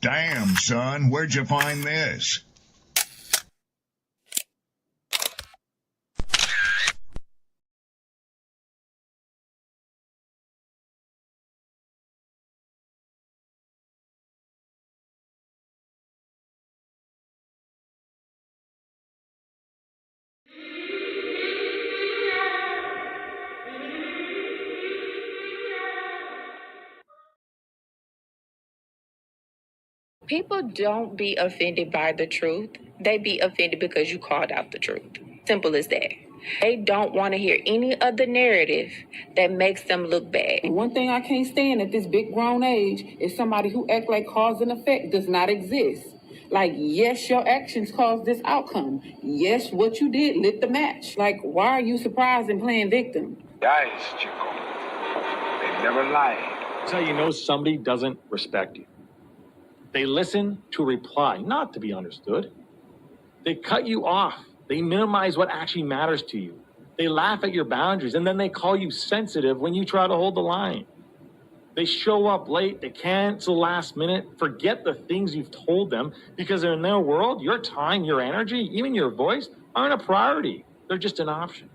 Damn, son, where'd you find this? People don't be offended by the truth. They be offended because you called out the truth. Simple as that. They don't want to hear any other narrative that makes them look bad. And one thing I can't stand at this big grown age is somebody who act like cause and effect does not exist. Like, yes, your actions caused this outcome. Yes, what you did lit the match. Like, why are you surprised and playing victim? Guys, Chico, they never lie. That's how you know somebody doesn't respect you. They listen to reply, not to be understood. They cut you off. They minimize what actually matters to you. They laugh at your boundaries, and then they call you sensitive when you try to hold the line. They show up late, they cancel last minute, forget the things you've told them, because in their world, your time, your energy, even your voice aren't a priority. They're just an option.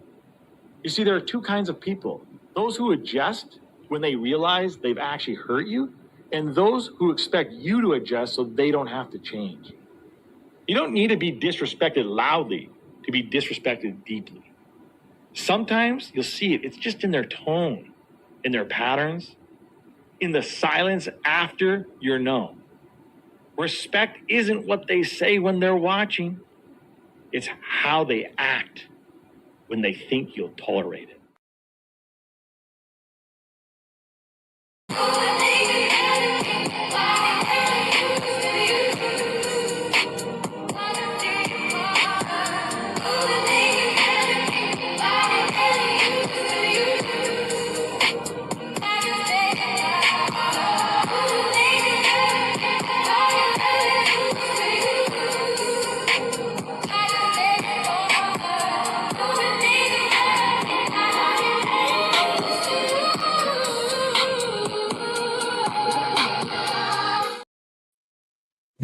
You see, there are two kinds of people. Those who adjust when they realize they've actually hurt you, and those who expect you to adjust so they don't have to change. You don't need to be disrespected loudly to be disrespected deeply. Sometimes you'll see it. It's just in their tone, in their patterns, in the silence after you're known. Respect isn't what they say when they're watching. It's how they act when they think you'll tolerate it.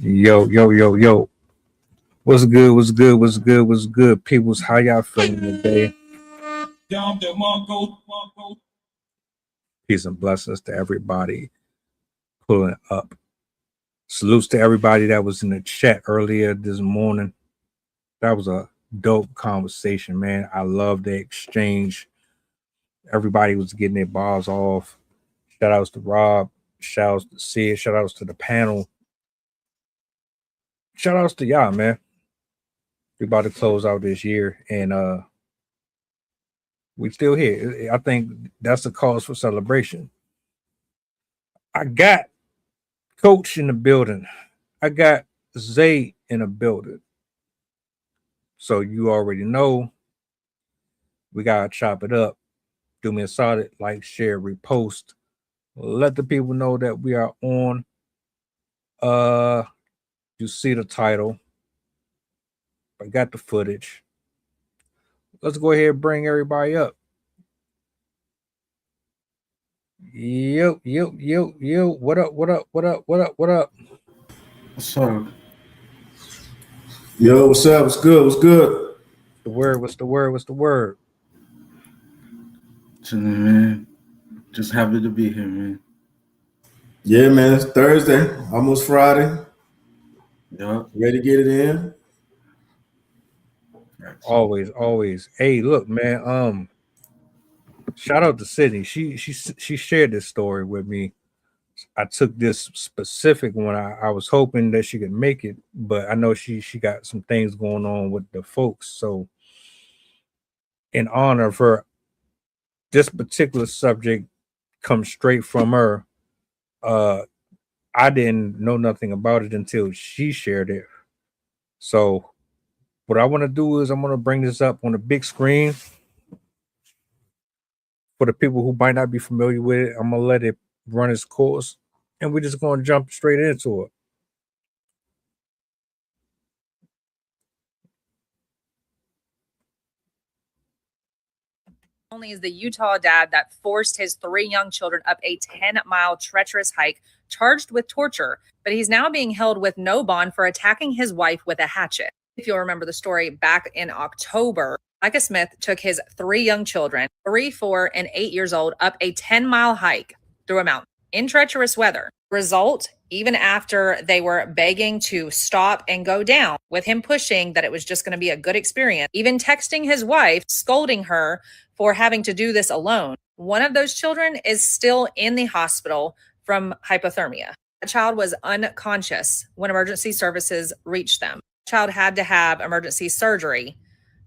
Yo, yo, yo, yo. What's good? What's good? What's good? What's good, peoples? How y'all feeling today? Peace and blessings to everybody pulling up. Salutes to everybody that was in the chat earlier this morning. That was a dope conversation, man. I love the exchange. Everybody was getting their balls off. Shout outs to Rob. Shout outs to Sid. Shout outs to the panel. Shout outs to y'all, man. We're about to close out this year, and we still here. I think that's the cause for celebration. I got Coach in the building. I got Zay in the building. So you already know we gotta chop it up. Do me a solid, like, share, repost. Let the people know that we are on. You see the title. I got the footage. Let's go ahead and bring everybody up. Yo. What up? What up? What up? What up? What up? What's up? Yo, what's up? What's good? What's good? The word? What's the word? What's the word? Chilling, man. Just happy to be here, man. Yeah, man. It's Thursday, almost Friday. Yup. Ready to get it in? Always. Hey, look, man. Shout out to Sydney. She shared this story with me. I took this specific one. I was hoping that she could make it, but I know she got some things going on with the folks. So, in honor of her, this particular subject comes straight from her. I didn't know nothing about it until she shared it. So, what I want to do is I'm going to bring this up on the big screen for the people who might not be familiar with it. I'm going to let it run its course, and we're just going to jump straight into it. only is the Utah dad that forced his 3 young children up a 10-mile treacherous hike charged with torture, but he's now being held with no bond for attacking his wife with a hatchet. If you'll remember the story, back in October, Micah Smith took his 3 young children, 3, 4, and 8 years old, up a 10-mile hike through a mountain in treacherous weather. Result, even after they were begging to stop and go down, with him pushing that it was just going to be a good experience, even texting his wife, scolding her for having to do this alone. One of those children is still in the hospital from hypothermia. The child was unconscious when emergency services reached them. The child had to have emergency surgery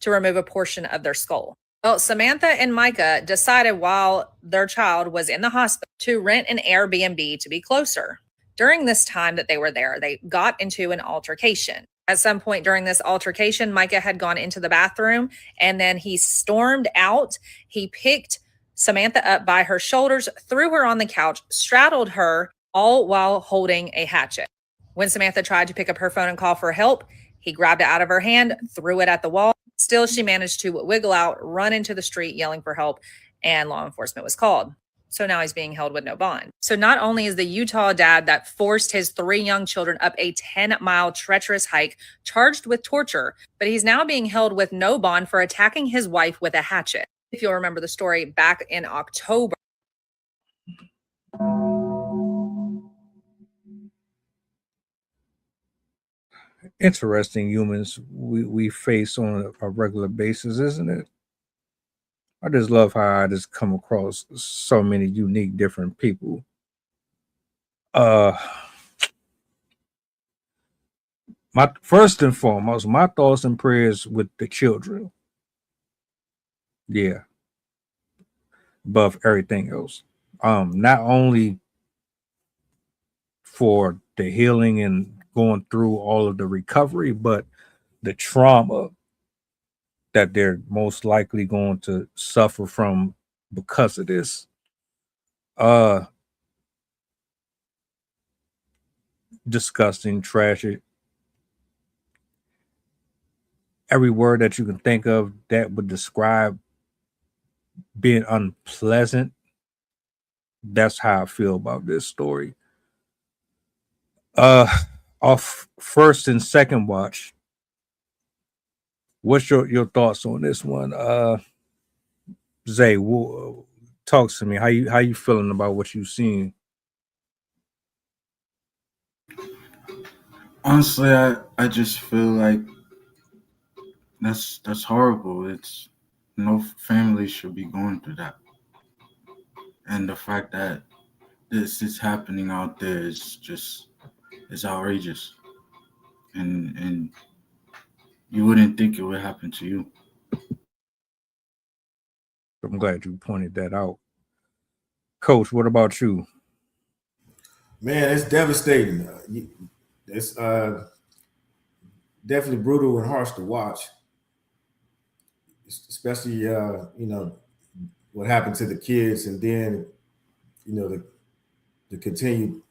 to remove a portion of their skull. Well, Samantha and Micah decided while their child was in the hospital to rent an Airbnb to be closer. During this time that they were there, they got into an altercation. At some point during this altercation, Micah had gone into the bathroom and then he stormed out. He picked Samantha up by her shoulders, threw her on the couch, straddled her, all while holding a hatchet. When Samantha tried to pick up her phone and call for help, he grabbed it out of her hand, threw it at the wall. Still, she managed to wiggle out, run into the street yelling for help, and law enforcement was called. So now he's being held with no bond. So not only is the Utah dad that forced his 3 young children up a 10-mile treacherous hike charged with torture, but he's now being held with no bond for attacking his wife with a hatchet. If you'll remember the story, back in October. Interesting humans we face on a regular basis, isn't it? I just love how I just come across so many unique different people. My first and foremost, my thoughts and prayers with the children. Yeah. Above everything else. Not only for the healing and going through all of the recovery, but the trauma that they're most likely going to suffer from because of this. Disgusting, tragic. Every word that you can think of that would describe being unpleasant. That's how I feel about this story. Off first and second watch, what's your thoughts on this one? Zay, talk to me. How you feeling about what you've seen? Honestly, I just feel like that's horrible. It's no family should be going through that. And the fact that this is happening out there is outrageous. And you wouldn't think it would happen to you. I'm glad you pointed that out. Coach, what about you? Man, it's devastating. It's definitely brutal and harsh to watch, especially what happened to the kids, and then the continued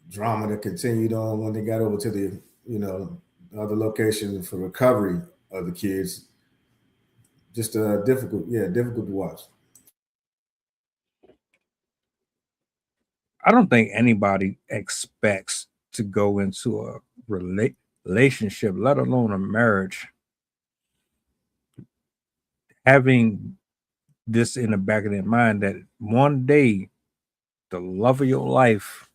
drama that continued on when they got over to the other location for recovery of the kids. Just difficult to watch. I don't think anybody expects to go into a relationship, let alone a marriage, having this in the back of their mind that one day the love of your life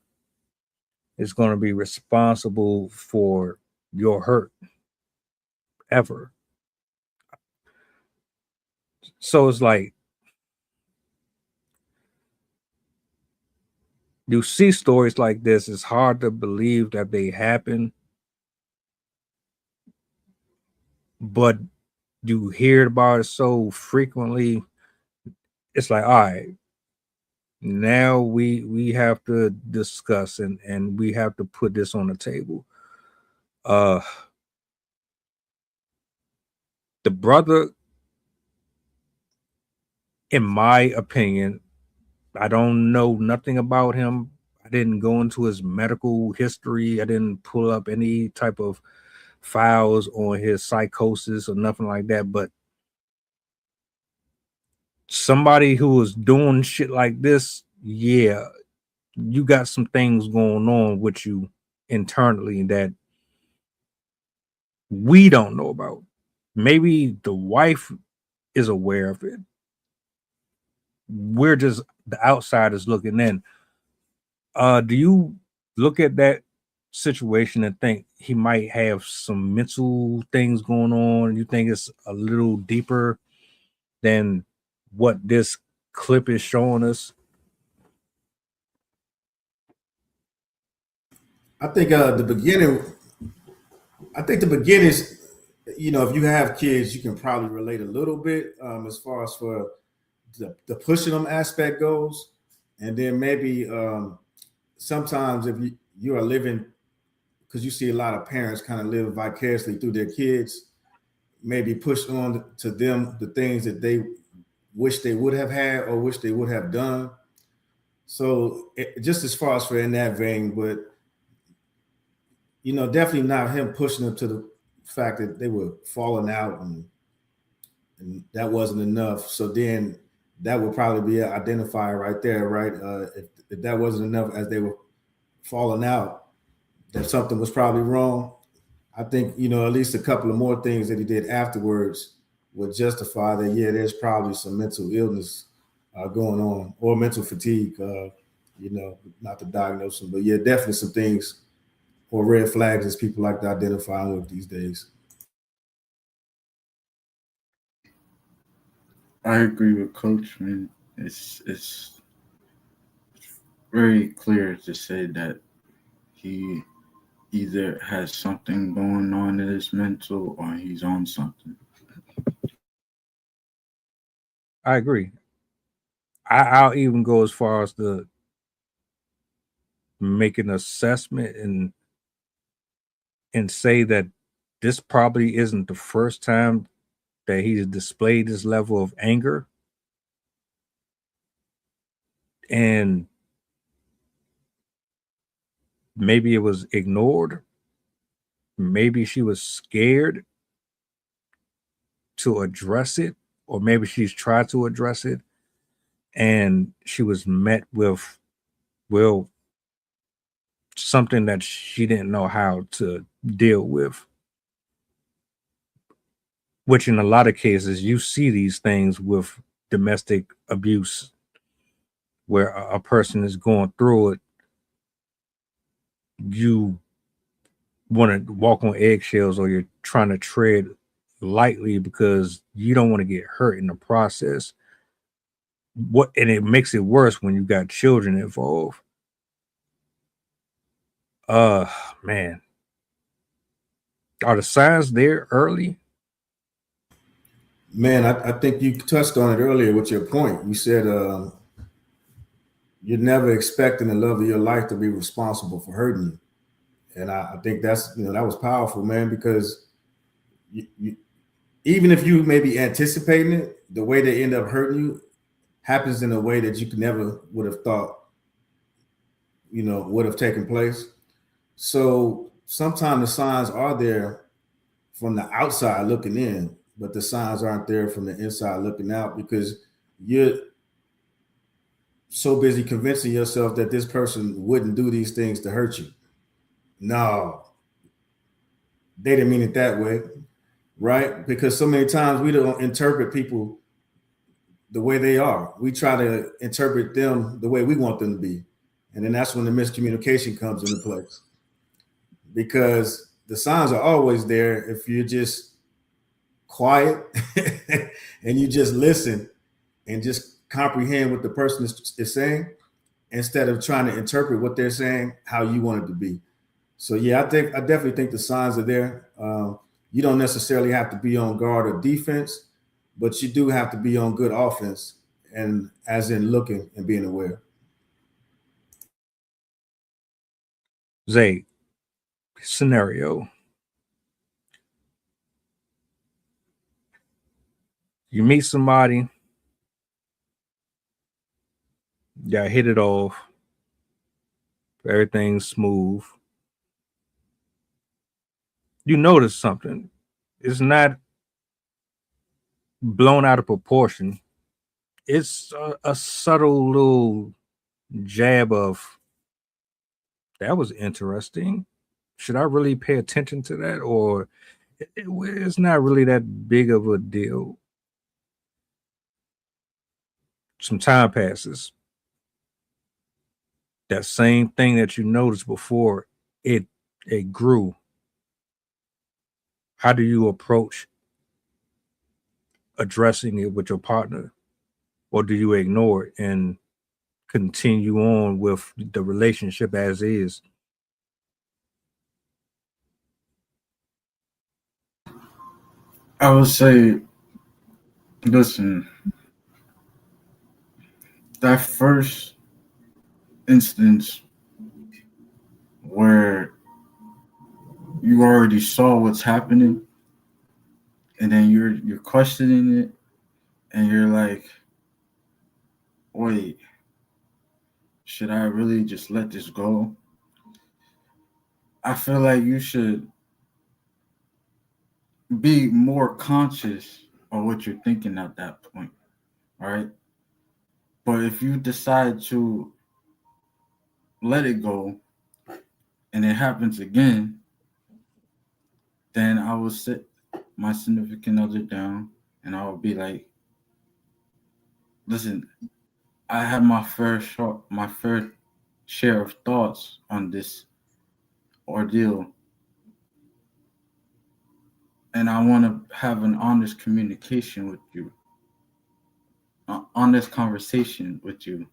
is going to be responsible for your hurt ever. So it's like, you see stories like this, it's hard to believe that they happen, but you hear about it so frequently. It's like, all right, now we have to discuss and we have to put this on the table. The brother, in my opinion, I don't know nothing about him. I didn't go into his medical history. I didn't pull up any type of files on his psychosis or nothing like that. But somebody who is doing shit like this, yeah, you got some things going on with you internally that we don't know about. Maybe the wife is aware of it. We're just the outsiders looking in. Do you look at that situation and think he might have some mental things going on? You think it's a little deeper than what this clip is showing us? I think the beginning. I think the beginnings. You know, if you have kids, you can probably relate a little bit as far as for the pushing them aspect goes, and then maybe sometimes if you are living, because you see a lot of parents kind of live vicariously through their kids, maybe push on to them the things that they wish they would have had or wish they would have done. So just as far as for in that vein, but you know, definitely not him pushing them to the fact that they were falling out and that wasn't enough. So then that would probably be an identifier right there, right? If that wasn't enough as they were falling out, that something was probably wrong. I think, you know, at least a couple of more things that he did afterwards would justify that, yeah, there's probably some mental illness going on or mental fatigue, you know, not to diagnose them, but yeah, definitely some things or red flags as people like to identify with these days. I agree with Coach, man. It's very clear to say that he either has something going on in his mental or he's on something. I agree. I'll even go as far as to make an assessment and say that this probably isn't the first time that he's displayed this level of anger. And maybe it was ignored. Maybe she was scared to address it, or maybe she's tried to address it and she was met with, well, something that she didn't know how to deal with. Which in a lot of cases, you see these things with domestic abuse where a person is going through it. You want to walk on eggshells or you're trying to tread lightly because you don't want to get hurt in the process. And it makes it worse when you got children involved. Man. Are the signs there early? Man, I think you touched on it earlier with your point. You said you're never expecting the love of your life to be responsible for hurting you. And I think that's, you know, that was powerful, man, because you, even if you may be anticipating it, the way they end up hurting you happens in a way that you could never would have thought, you know, would have taken place. So sometimes the signs are there from the outside looking in, but the signs aren't there from the inside looking out because you're so busy convincing yourself that this person wouldn't do these things to hurt you. No, they didn't mean it that way, right? Because so many times we don't interpret people the way they are. We try to interpret them the way we want them to be. And then that's when the miscommunication comes into place. Because the signs are always there if you're just quiet and you just listen and just comprehend what the person is saying instead of trying to interpret what they're saying how you want it to be. So yeah, I definitely think the signs are there. You don't necessarily have to be on guard or defense, but you do have to be on good offense, and as in looking and being aware. Zay, scenario. You meet somebody, y'all hit it off, everything's smooth. You notice something. It's not blown out of proportion. it's a subtle little jab of that was interesting. Should I really pay attention to that, or it's not really that big of a deal? Some time passes. That same thing that you noticed before, it grew. How do you approach addressing it with your partner, or do you ignore it and continue on with the relationship as is? I would say, listen, that first instance where you already saw what's happening, and then you're questioning it, and you're like, wait, should I really just let this go? I feel like you should be more conscious of what you're thinking at that point, right? But if you decide to let it go and it happens again, then I will sit my significant other down and I will be like, listen, I have my fair share of thoughts on this ordeal, and I want to have an honest communication with you, honest conversation with you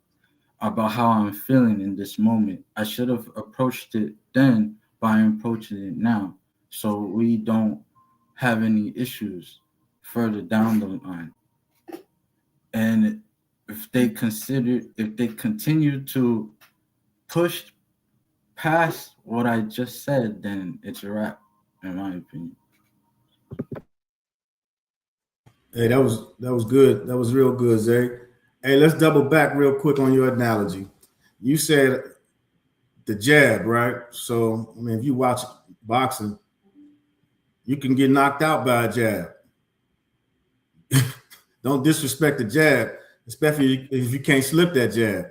about how I'm feeling in this moment. I should have approached it then, but I'm approaching it now, so we don't have any issues further down the line. And if they continue to push past what I just said, then it's a wrap, in my opinion. Hey, that was good. That was real good, Zay. Hey, let's double back real quick on your analogy. You said the jab, right? So, I mean, if you watch boxing, you can get knocked out by a jab. Don't disrespect the jab, especially if you can't slip that jab.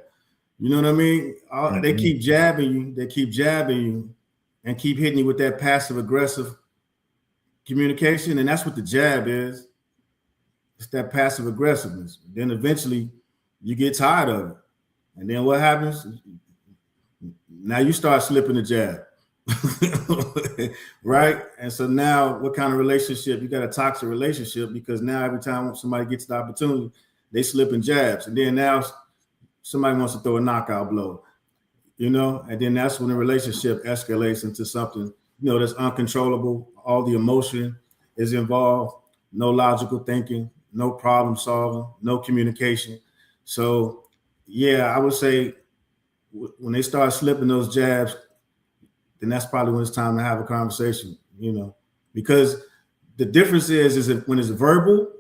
You know what I mean? They keep jabbing you, and keep hitting you with that passive aggressive communication, and that's what the jab is. It's that passive aggressiveness. Then eventually you get tired of it. And then what happens? Now you start slipping the jab. Right? And so now what kind of relationship? You got a toxic relationship, because now every time somebody gets the opportunity, they slipping jabs. And then now somebody wants to throw a knockout blow, and then that's when the relationship escalates into something, that's uncontrollable. All the emotion is involved, no logical thinking, no problem solving, no communication. So, yeah, I would say when they start slipping those jabs, then that's probably when it's time to have a conversation, because the difference is if when it's verbal,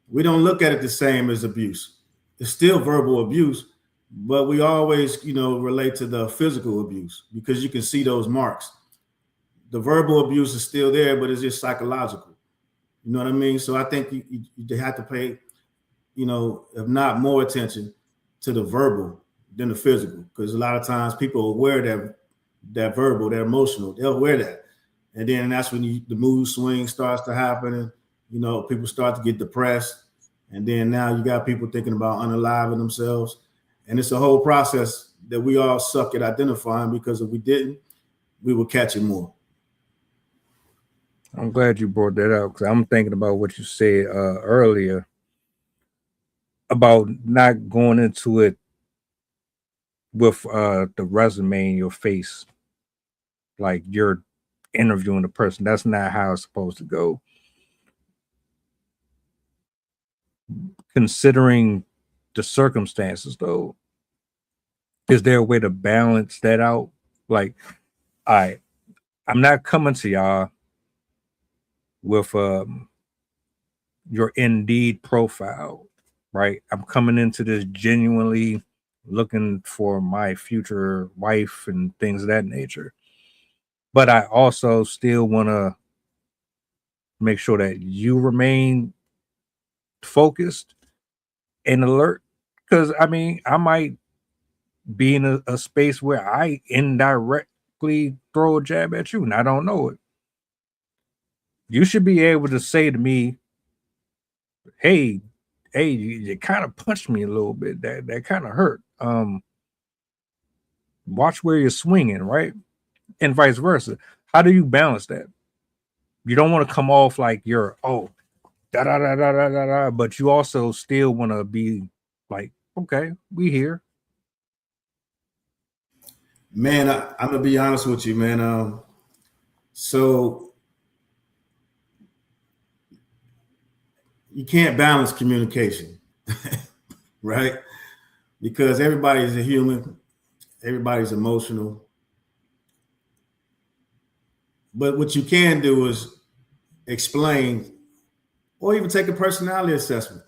we don't look at it the same as abuse. It's still verbal abuse, but we always, relate to the physical abuse because you can see those marks. The verbal abuse is still there, but it's just psychological. You know what I mean? So I think you have to pay, if not more attention to the verbal than the physical, because a lot of times people are aware that verbal, they're emotional, they'll wear that. And then that's when the mood swing starts to happen, and, people start to get depressed. And then now you got people thinking about unaliving themselves. And it's a whole process that we all suck at identifying, because if we didn't, we would catch it more. I'm glad you brought that up, because I'm thinking about what you said earlier about not going into it with the resume in your face, like you're interviewing the person. That's not how it's supposed to go. Considering the circumstances, though, is there a way to balance that out? Like, I'm not coming to y'all with your Indeed profile, right? I'm coming into this genuinely looking for my future wife and things of that nature. But I also still want to make sure that you remain focused and alert, because I mean, I might be in a space where I indirectly throw a jab at you and I don't know it. You should be able to say to me, hey, you kind of punched me a little bit. That kind of hurt. Watch where you're swinging, right? And vice versa. How do you balance that? You don't want to come off like you're da da da da da da da, but you also still want to be like, okay, we here. Man, I'm gonna be honest with you, man. So you can't balance communication, right? Because everybody's a human, everybody's emotional. But what you can do is explain or even take a personality assessment.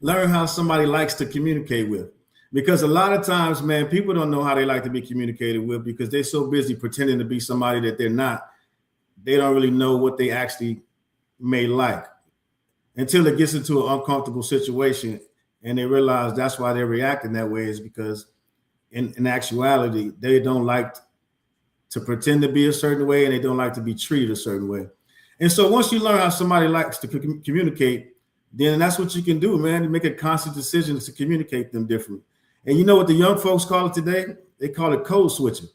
Learn how somebody likes to communicate with. Because a lot of times, man, people don't know how they like to be communicated with because they're so busy pretending to be somebody that they're not. They don't really know what they actually may like until it gets into an uncomfortable situation and they realize that's why they're reacting that way, is because in actuality, they don't like to pretend to be a certain way and they don't like to be treated a certain way. And so once you learn how somebody likes to communicate, then that's what you can do, man. You make a conscious decision to communicate them differently. And you know what the young folks call it today? They call it code switching.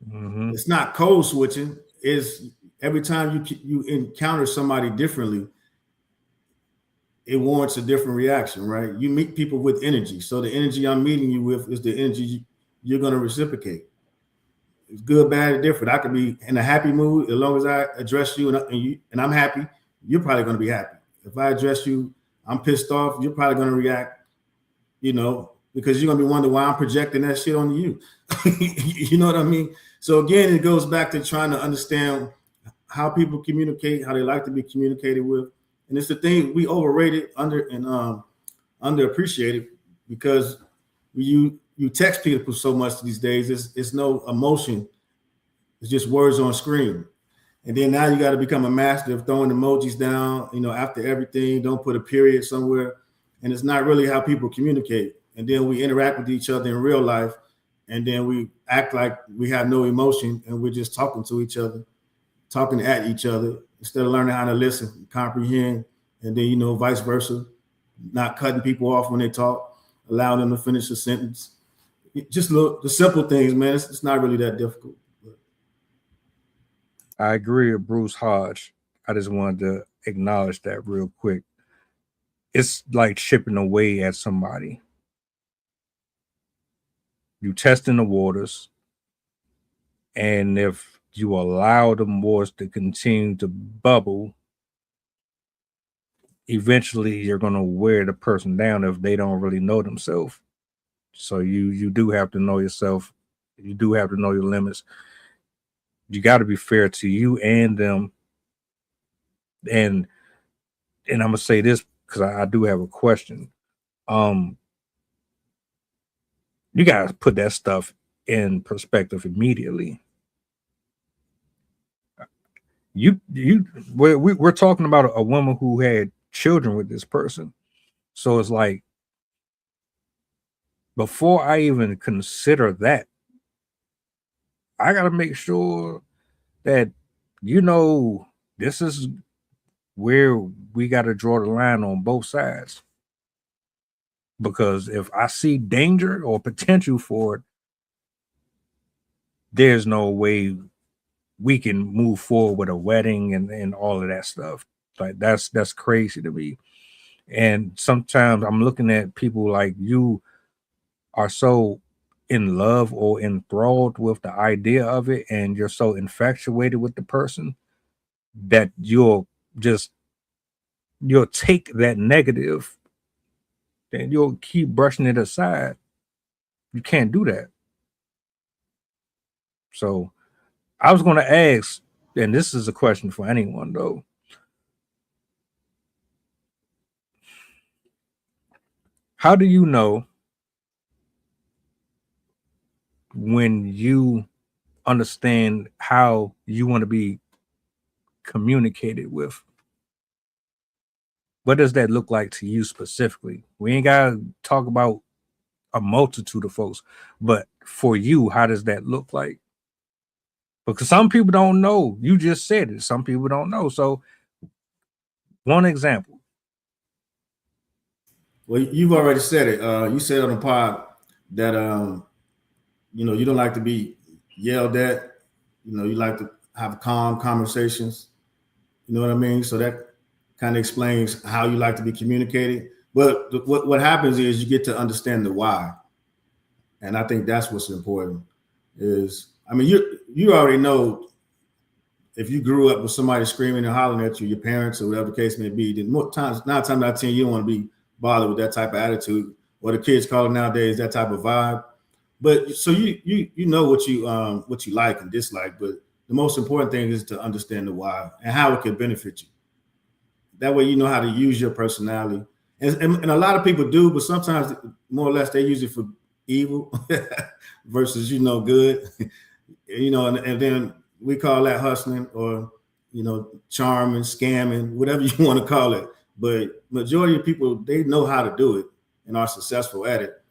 Mm-hmm. It's not code switching. It's every time you encounter somebody differently, it warrants a different reaction, right? You meet people with energy. So the energy I'm meeting you with is the energy you're going to reciprocate. It's good, bad, or different. I could be in a happy mood as long as I address you and I'm happy. You're probably going to be happy. If I address you, I'm pissed off. You're probably going to react, because you're going to be wondering why I'm projecting that shit on you. You know what I mean? So again, it goes back to trying to understand how people communicate, how they like to be communicated with. And it's the thing we overrated, underappreciated, because you text people so much these days. It's no emotion. It's just words on screen. And then now you got to become a master of throwing emojis down, after everything. Don't put a period somewhere. And it's not really how people communicate. And then we interact with each other in real life. And then we act like we have no emotion and we're just talking to each other, talking at each other, instead of learning how to listen, comprehend, and then, vice versa, not cutting people off when they talk, allowing them to finish a sentence. Just look, the simple things, man. It's not really that difficult. I agree with Bruce Hodge. I just wanted to acknowledge that real quick. It's like chipping away at somebody. You testing the waters, and if you allow the waters to continue to bubble, eventually you're going to wear the person down if they don't really know themselves. So you do have to know yourself. You do have to know your limits. You got to be fair to you and them. And I'm going to say this because I do have a question. You got to put that stuff in perspective immediately. We're talking about a woman who had children with this person. So it's like, before I even consider that, I got to make sure that, this is where we got to draw the line on both sides. Because if I see danger or potential for it, there's no way we can move forward with a wedding and all of that stuff. Like that's crazy to me. And sometimes I'm looking at people like you are so in love or enthralled with the idea of it, and you're so infatuated with the person that you'll take that negative and you'll keep brushing it aside. You can't do that. So I was going to ask, and this is a question for anyone though. How do you know when you understand how you want to be communicated with? what does that look like to you specifically? We ain't gotta talk about a multitude of folks, but for you, how does that look like? Because some people don't know. You just said it. Some people don't know. So, one example. Well, you've already said it. You said on the pod that you don't like to be yelled at. You like to have calm conversations. You know what I mean? So that kind of explains how you like to be communicated. But what happens is you get to understand the why, and I think that's what's important. You already know if you grew up with somebody screaming and hollering at you, your parents or whatever the case may be. Then nine times out of 10, you don't want to be bothered with that type of attitude, or the kids call it nowadays that type of vibe. But so you know what you like and dislike, but the most important thing is to understand the why and how it can benefit you. That way you know how to use your personality. And a lot of people do, but sometimes more or less they use it for evil versus good. And then we call that hustling or charming, scamming, whatever you want to call it. But majority of people, they know how to do it and are successful at it.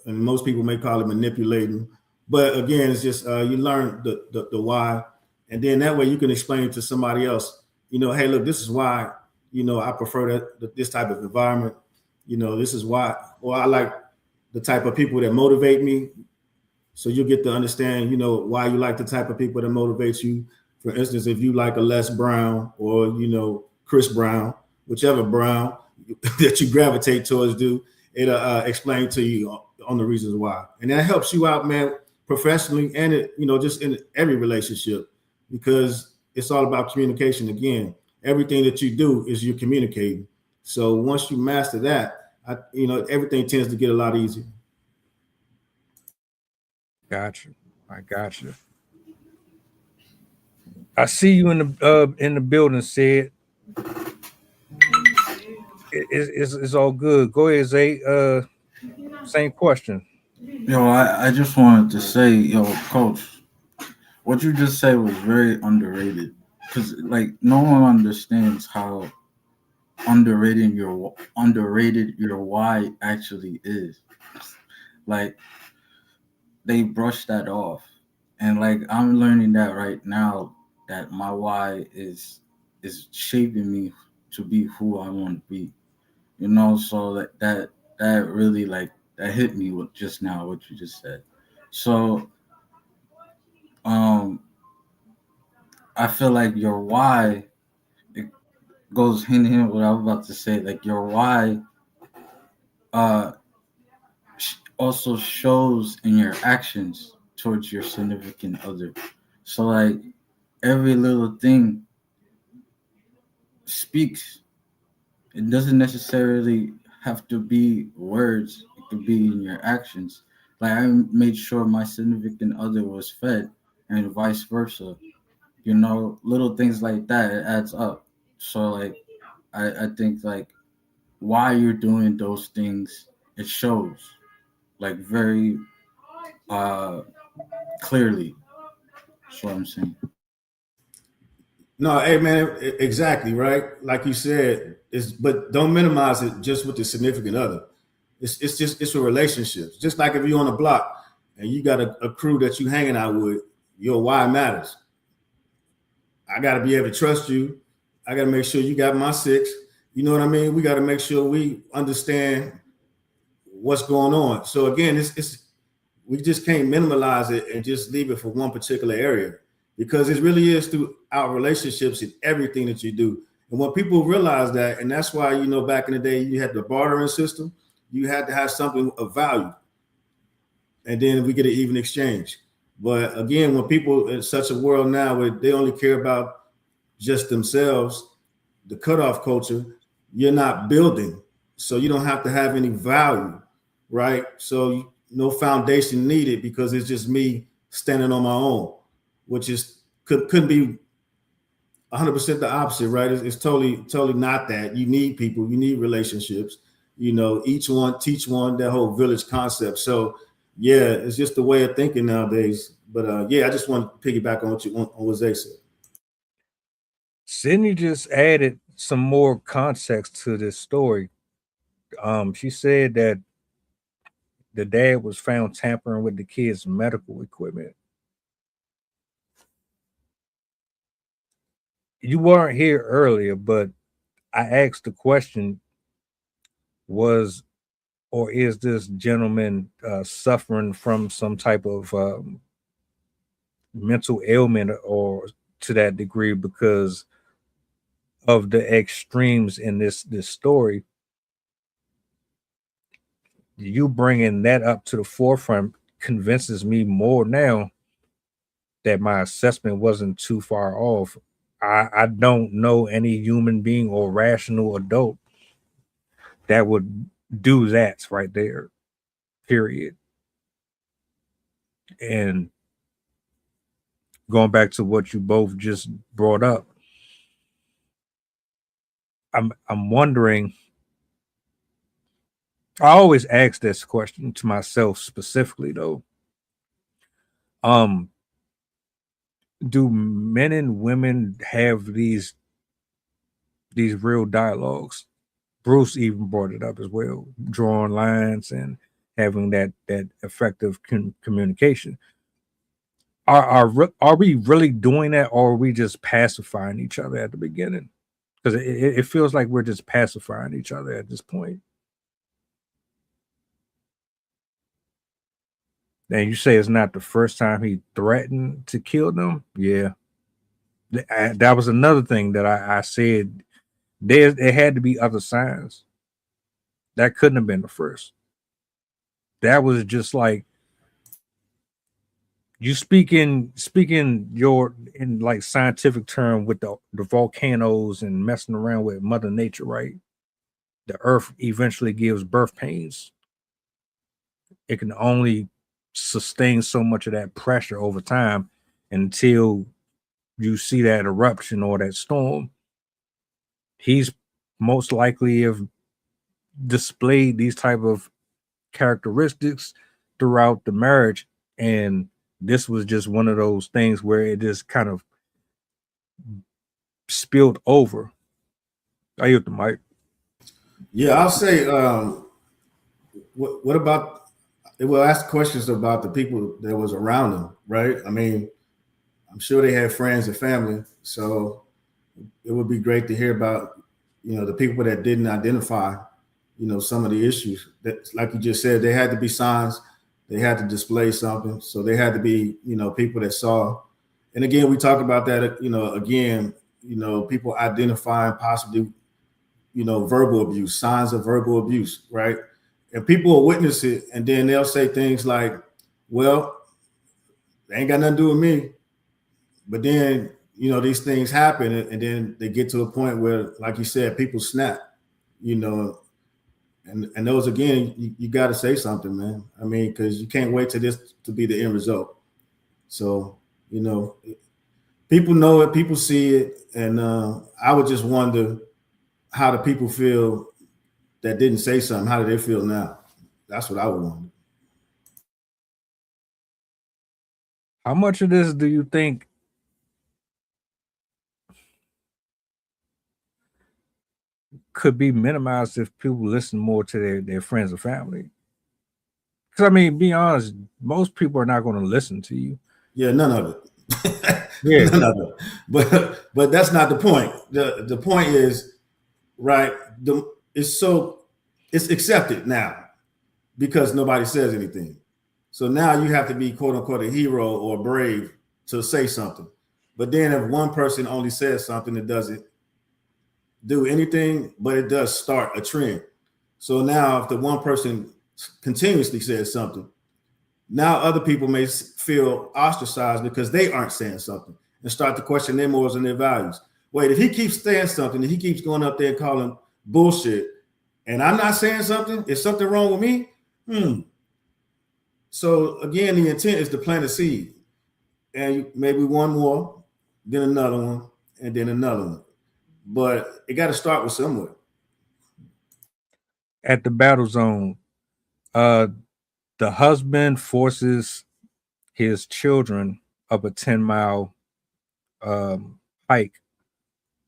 And most people may call it manipulating. But again, it's just you learn the why. And then that way you can explain it to somebody else. Hey, look, this is why, I prefer this type of environment. This is why, or I like the type of people that motivate me. So you get to understand, why you like the type of people that motivates you. For instance, if you like a Les Brown or, Chris Brown, whichever Brown that you gravitate towards, it'll explain to you on the reasons why. And that helps you out, man, professionally and, just in every relationship, because it's all about communication. Again, everything that you do is you're communicating. So once you master that, everything tends to get a lot easier. Got you. I got you. I see you in the building, Sid. It's all good. Go ahead, Zay. Same question. I just wanted to say, Coach, what you just said was very underrated, because no one understands how underrated your why actually is. They brush that off, and I'm learning that right now, that my why is shaping me to be who I want to be. So that really that hit me with just now what you just said. So I feel like your why, it goes hand in hand with what I was about to say. Your why also shows in your actions towards your significant other. So every little thing speaks. It doesn't necessarily have to be words. It could be in your actions. I made sure my significant other was fed and vice versa. Little things like that, it adds up. So I think why you're doing those things, it shows very clearly. That's what I'm saying. No, hey man, exactly right. Like you said, but don't minimize it just with the significant other. It's a relationship. Just like if you're on a block and you got a crew that you hanging out with, your why matters. I got to be able to trust you. I got to make sure you got my six. You know what I mean? We got to make sure we understand what's going on. So again, we just can't minimize it and just leave it for one particular area, because it really is throughout relationships and everything that you do. And when people realize that, and that's why, back in the day, you had the bartering system, you had to have something of value. And then we get an even exchange. But again, when people in such a world now where they only care about just themselves, the cutoff culture, you're not building. So you don't have to have any value, right? So no foundation needed, because it's just me standing on my own, which couldn't be 100% the opposite, right? It's totally not that. You need people, you need relationships, each one teach one, that whole village concept. So yeah, it's just the way of thinking nowadays. But I just want to piggyback on what Zay said. Sydney just added some more context to this story. She said that the dad was found tampering with the kids' medical equipment. You weren't here earlier, but I asked the question, was or is this gentleman suffering from some type of mental ailment or to that degree because of the extremes in this story? You bringing that up to the forefront convinces me more now that my assessment wasn't too far off. I don't know any human being or rational adult that would do that right there, period. And going back to what you both just brought up, I'm wondering, I always ask this question to myself specifically though. Do men and women have these real dialogues? Bruce even brought it up as well, drawing lines and having that effective communication. Are we really doing that, or are we just pacifying each other at the beginning? Because it feels like we're just pacifying each other at this point. And you say it's not the first time he threatened to kill them. Yeah, that was another thing that I said. There had to be other signs. That couldn't have been the first. That was just like you speaking your in like scientific term with the volcanoes and messing around with Mother Nature, right? The earth eventually gives birth pains. It can only sustain so much of that pressure over time until you see that eruption or that storm. He's most likely have displayed these type of characteristics throughout the marriage, and this was just one of those things where it just kind of spilled over. I yield the mic. Yeah, I'll say, what about? We'll ask questions about the people that was around them, right? I mean, I'm sure they had friends and family, so it would be great to hear about, the people that didn't identify, some of the issues. That, like you just said, they had to be signs, they had to display something, so they had to be, people that saw. And again, we talk about that, people identifying possibly, verbal abuse, signs of verbal abuse, right? And people will witness it, and then they'll say things like, well, they ain't got nothing to do with me. But then, these things happen, and then they get to a point where, like you said, people snap, and those, again, you got to say something, man. I mean, because you can't wait till this to be the end result. So, people know it, people see it, and I would just wonder how do people feel that didn't say something. How do they feel now? That's what I would wonder. How much of this do you think could be minimized if people listen more to their friends and family? Because, I mean, be honest, most people are not going to listen to you. Yeah, none of it. Yeah. None of it. But that's not the point. The point is, right, it's accepted now because nobody says anything. So now you have to be, quote unquote, a hero or brave to say something. But then if one person only says something, it doesn't do anything, but it does start a trend. So now if the one person continuously says something, now other people may feel ostracized because they aren't saying something and start to question their morals and their values. Wait, if he keeps saying something, if he keeps going up there and calling bullshit, and I'm not saying something, is something wrong with me? So again, the intent is to plant a seed, and maybe one more, then another one, and then another one. But it got to start with somewhere. At the battle zone, the husband forces his children up a 10-mile hike,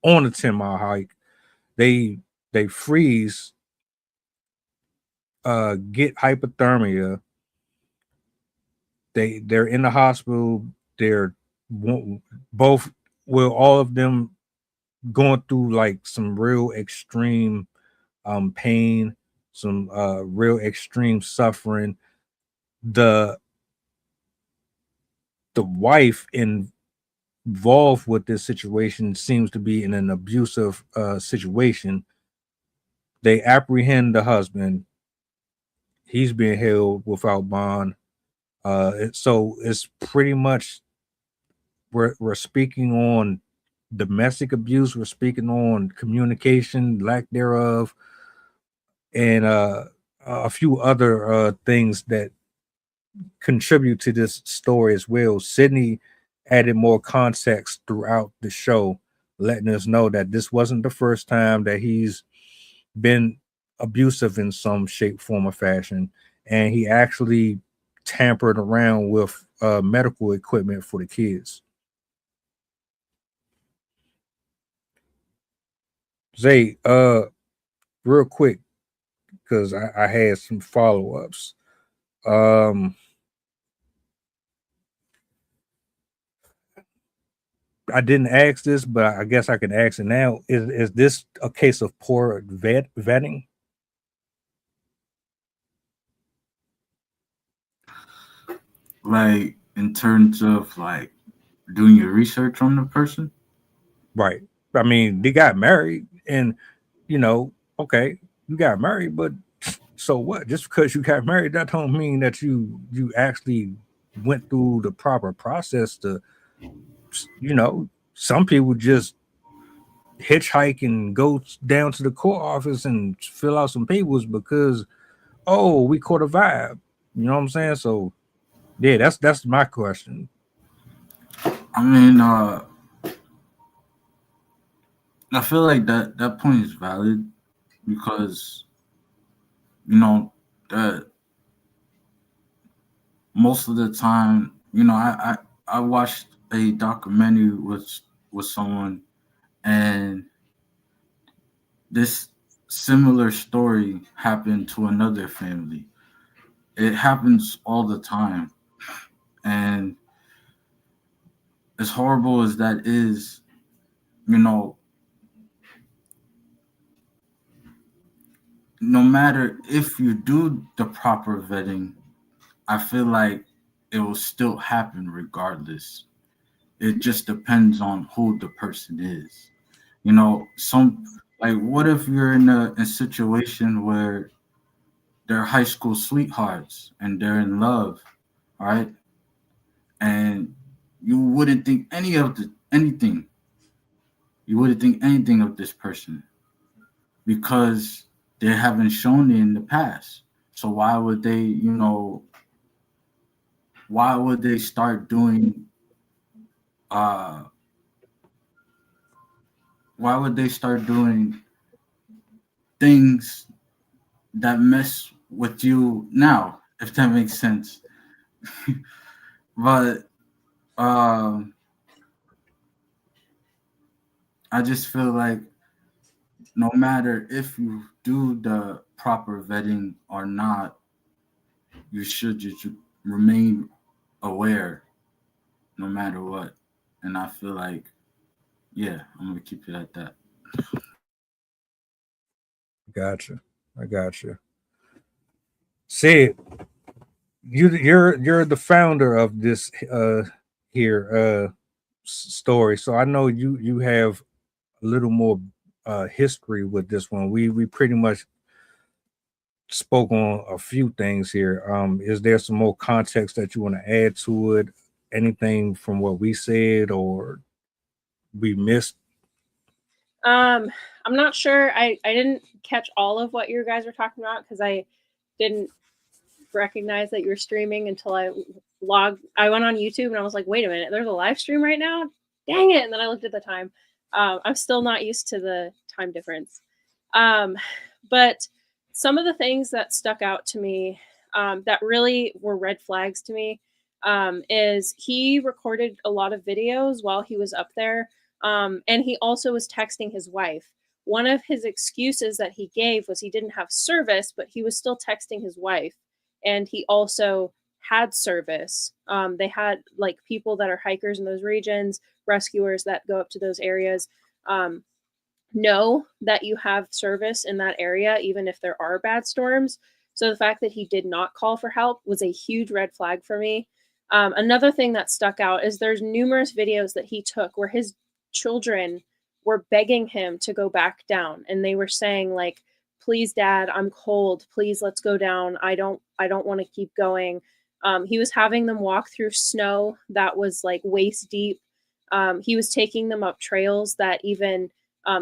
on a 10-mile hike, they freeze, get hypothermia. They're in the hospital. They're both, well, all of them going through like some real extreme pain, some real extreme suffering. The wife involved with this situation seems to be in an abusive situation. They apprehend the husband. He's being held without bond. So it's pretty much we're speaking on domestic abuse. We're speaking on communication, lack thereof, and a few other things that contribute to this story as well. Sydney added more context throughout the show, letting us know that this wasn't the first time that he's been abusive in some shape, form, or fashion, and he actually tampered around with medical equipment for the kids. Zay, real quick, because I had some follow-ups. I didn't ask this, but I guess I can ask it now. Is this a case of poor vetting? Like in terms of like doing your research on the person? Right. I mean, they got married, and okay, you got married, but so what? Just because you got married, that don't mean that you actually went through the proper process to, some people just hitchhike and go down to the court office and fill out some papers because, oh, we caught a vibe. You know what I'm saying? So yeah, that's my question. I mean, I feel like that point is valid because that most of the time, I watched a documentary with someone, and this similar story happened to another family. It happens all the time, and as horrible as that is, no matter if you do the proper vetting, I feel like it will still happen regardless. It just depends on who the person is. What if you're in a situation where they're high school sweethearts and they're in love, right? And you wouldn't think anything. You wouldn't think anything of this person because they haven't shown it in the past. So why would they, start doing things that mess with you now, if that makes sense? But I just feel like no matter if you do the proper vetting or not, you should just remain aware no matter what. And I feel like, yeah, I'm going to keep it at that. I gotcha. Sid, you're the founder of this story, so I know you have a little more history with this one. We pretty much spoke on a few things here. Is there some more context that you want to add to it? Anything from what we said or we missed? I'm not sure. I didn't catch all of what you guys were talking about because I didn't recognize that you were streaming until I went on YouTube and I was like, wait a minute, there's a live stream right now? Dang it. And then I looked at the time. I'm still not used to the time difference. But some of the things that stuck out to me that really were red flags to me is he recorded a lot of videos while he was up there. And he also was texting his wife one of his excuses that he gave was he didn't have service, but he was still texting his wife, and he also had service. They had like people that are hikers in those regions, rescuers that go up to those areas, know that you have service in that area, even if there are bad storms. So the fact that he did not call for help was a huge red flag for me. Another thing that stuck out is there's numerous videos that he took where his children were begging him to go back down, and they were saying like, please dad, I'm cold, please let's go down, I don't want to keep going. He was having them walk through snow that was like waist deep. He was taking them up trails that even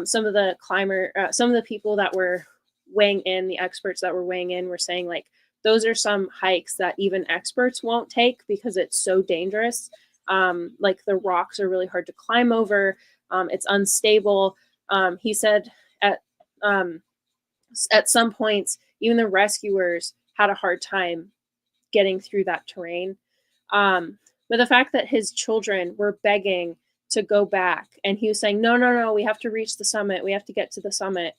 some of the people that were weighing in, the experts that were weighing in, were saying like, those are some hikes that even experts won't take because it's so dangerous. Like the rocks are really hard to climb over. It's unstable. He said at some points, even the rescuers had a hard time getting through that terrain. But the fact that his children were begging to go back, and he was saying, no, we have to reach the summit. We have to get to the summit.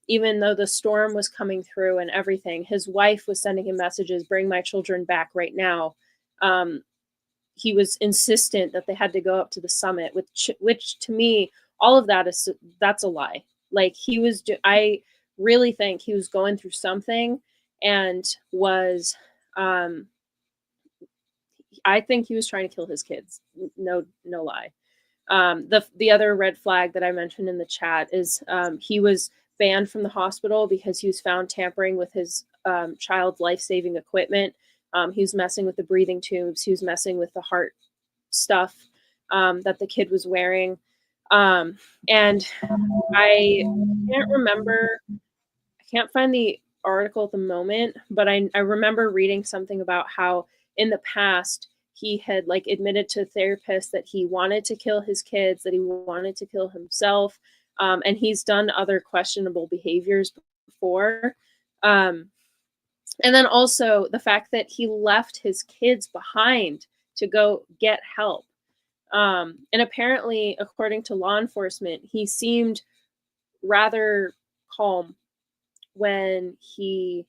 Even though the storm was coming through and everything, his wife was sending him messages, bring my children back right now. He was insistent that they had to go up to the summit, which to me, all of that's a lie. Like I really think he was going through something and was, I think he was trying to kill his kids. No lie. The other red flag that I mentioned in the chat is he was banned from the hospital because he was found tampering with his child's life-saving equipment. He was messing with the breathing tubes. He was messing with the heart stuff that the kid was wearing. And I can't remember, I can't find the article at the moment, but I remember reading something about how in the past he had like admitted to a therapist that he wanted to kill his kids, that he wanted to kill himself. And he's done other questionable behaviors before. And then also the fact that he left his kids behind to go get help. And apparently, according to law enforcement, he seemed rather calm when he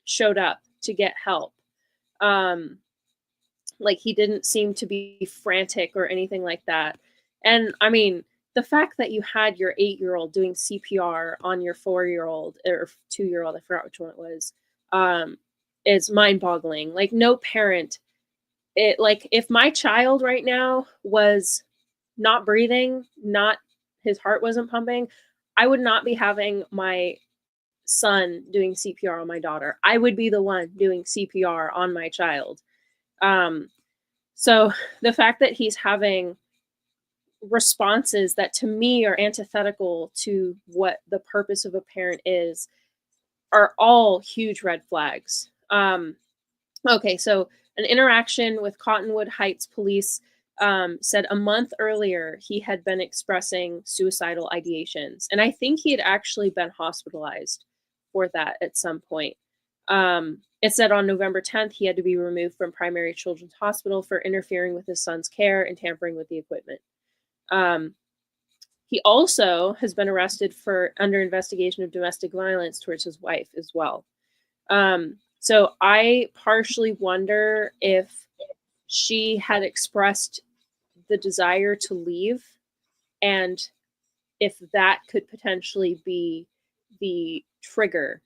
showed up to get help. Like he didn't seem to be frantic or anything like that. And I mean, the fact that you had your 8-year-old doing CPR on your 4-year-old or 2-year-old, I forgot which one it was, is mind-boggling. Like no parent, like if my child right now was not breathing, his heart wasn't pumping, I would not be having my son doing CPR on my daughter. I would be the one doing CPR on my child. So the fact that he's having responses that to me are antithetical to what the purpose of a parent is are all huge red flags. Okay, so an interaction with Cottonwood Heights police said a month earlier he had been expressing suicidal ideations. And I think he had actually been hospitalized for that at some point. It said on November 10th, he had to be removed from Primary Children's Hospital for interfering with his son's care and tampering with the equipment. He also has been arrested for under investigation of domestic violence towards his wife as well. So I partially wonder if she had expressed the desire to leave and if that could potentially be the trigger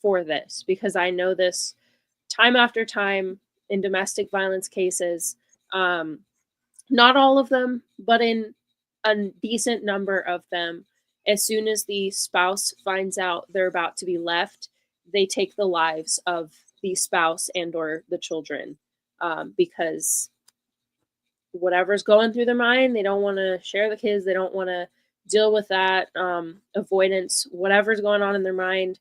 for this, because I know this time after time in domestic violence cases, not all of them, but in a decent number of them, as soon as the spouse finds out they're about to be left, they take the lives of the spouse and or the children, because whatever's going through their mind, they don't want to share the kids, they don't want to deal with that, avoidance, whatever's going on in their mind.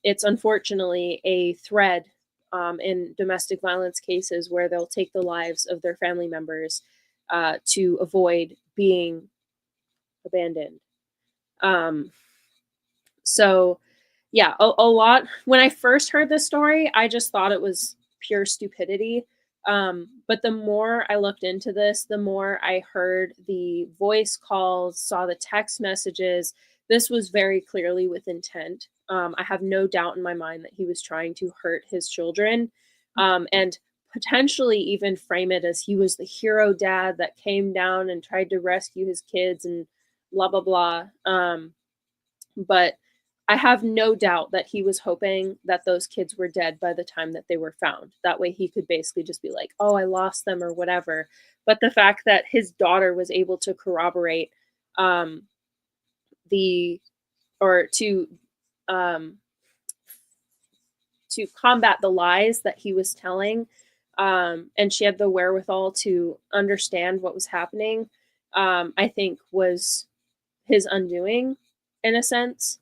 It's unfortunately a thread in domestic violence cases where they'll take the lives of their family members to avoid being abandoned. So yeah, a lot. When I first heard this story, I just thought it was pure stupidity. But the more I looked into this, the more I heard the voice calls, saw the text messages. This was very clearly with intent. I have no doubt in my mind that he was trying to hurt his children, and potentially even frame it as he was the hero dad that came down and tried to rescue his kids and blah blah blah. But I have no doubt that he was hoping that those kids were dead by the time that they were found. That way he could basically just be like, oh, I lost them or whatever. But the fact that his daughter was able to corroborate the or to combat the lies that he was telling, and she had the wherewithal to understand what was happening, I think was his undoing in a sense.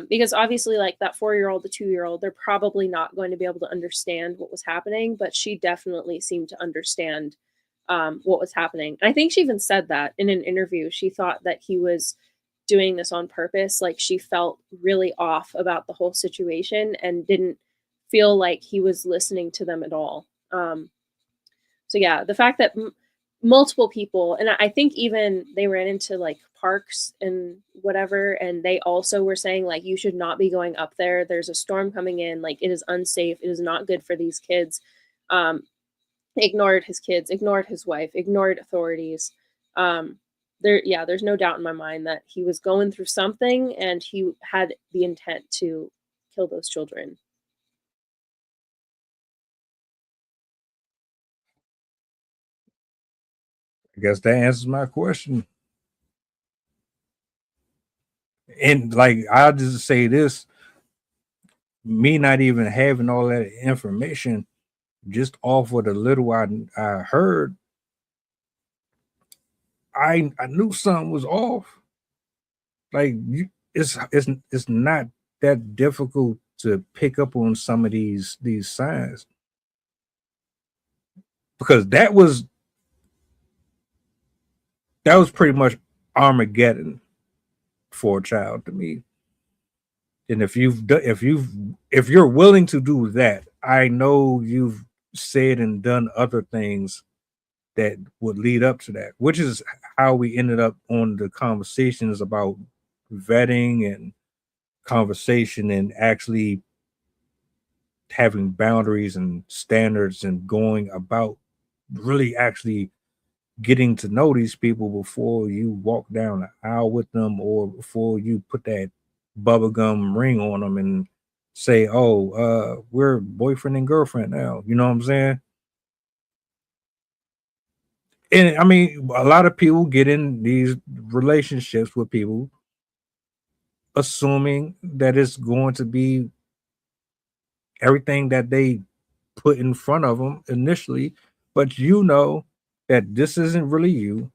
Because obviously, like that 4-year-old, the 2-year-old, they're probably not going to be able to understand what was happening, but she definitely seemed to understand what was happening. And I think she even said that in an interview. She thought that he was doing this on purpose. Like she felt really off about the whole situation and didn't feel like he was listening to them at all. So yeah, the fact that multiple people, and I think even they ran into like parks and whatever, and they also were saying like, you should not be going up there. There's a storm coming in. Like it is unsafe. It is not good for these kids. Ignored his kids, ignored his wife, ignored authorities. There's no doubt in my mind that he was going through something and he had the intent to kill those children. I guess that answers my question. And like, I'll just say this, me not even having all that information, just off of the little I heard, I knew something was off. Like it's not that difficult to pick up on some of these signs, because that was pretty much Armageddon for a child to me. And if you're willing to do that, I know you've said and done other things that would lead up to that, which is how we ended up on the conversations about vetting and conversation and actually having boundaries and standards and going about really actually getting to know these people before you walk down the aisle with them or before you put that bubblegum ring on them and say, oh, we're boyfriend and girlfriend now. You know what I'm saying? And I mean, a lot of people get in these relationships with people assuming that it's going to be everything that they put in front of them initially, but you know that this isn't really you.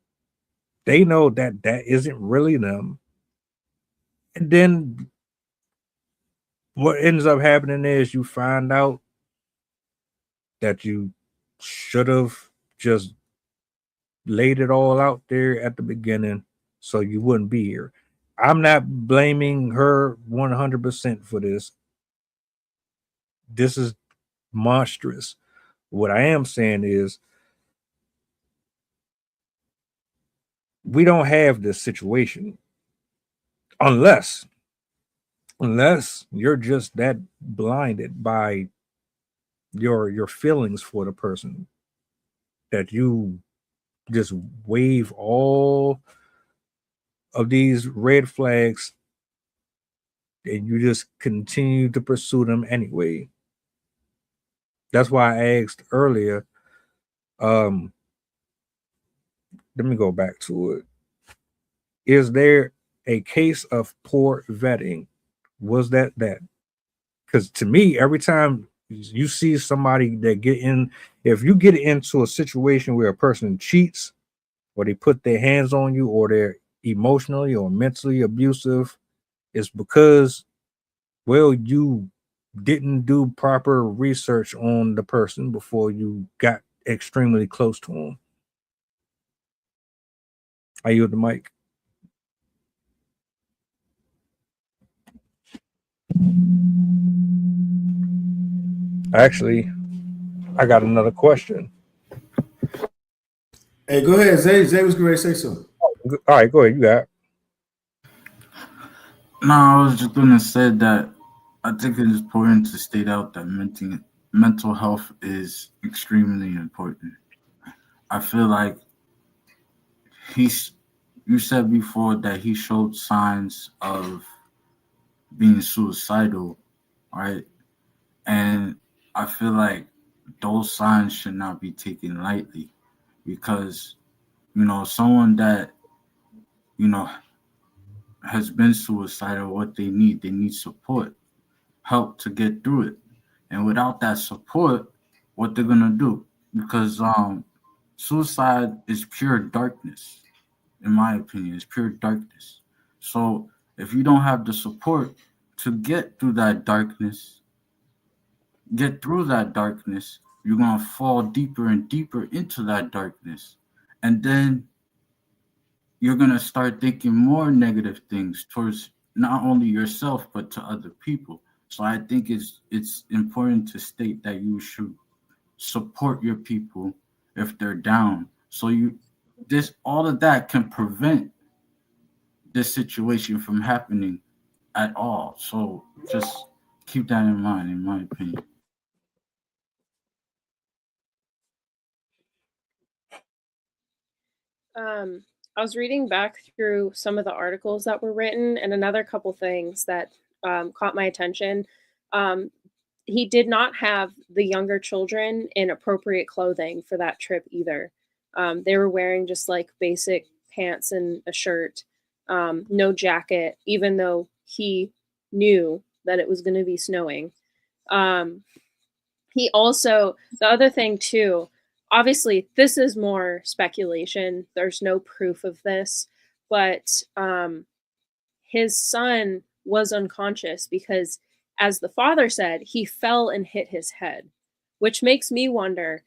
They know that that isn't really them. And then what ends up happening is you find out that you should have just laid it all out there at the beginning so you wouldn't be here. I'm not blaming her 100% for this. This is monstrous. What I am saying is we don't have this situation unless you're just that blinded by your feelings for the person that you just wave all of these red flags and you just continue to pursue them anyway. That's why I asked earlier. Let me go back to it. Is there a case of poor vetting? Was that? Because to me, every time you see somebody that if you get into a situation where a person cheats or they put their hands on you or they're emotionally or mentally abusive, it's because, well, you didn't do proper research on the person before you got extremely close to them. I yield the mic. Actually, I got another question. Hey, go ahead, Zay. Zay was going to say something. All right, go ahead. You got it. No, I was just gonna say that I think it is important to state out that mental health is extremely important. I feel like you said before that he showed signs of being suicidal, right? And I feel like those signs should not be taken lightly because, someone that, has been suicidal, what they need support, help to get through it. And without that support, what they're gonna do? Because suicide is pure darkness, in my opinion. It's pure darkness. So if you don't have the support to get through that darkness, you're gonna fall deeper and deeper into that darkness. And then you're going to start thinking more negative things towards not only yourself but to other people. So I think it's important to state that you should support your people if they're down. So all of that can prevent this situation from happening at all. So just keep that in mind, in my opinion. I was reading back through some of the articles that were written, and another couple things that caught my attention. He did not have the younger children in appropriate clothing for that trip either. They were wearing just like basic pants and a shirt, no jacket, even though he knew that it was going to be snowing. He also, the other thing too, obviously this is more speculation. There's no proof of this, but his son was unconscious because, as the father said, he fell and hit his head, which makes me wonder,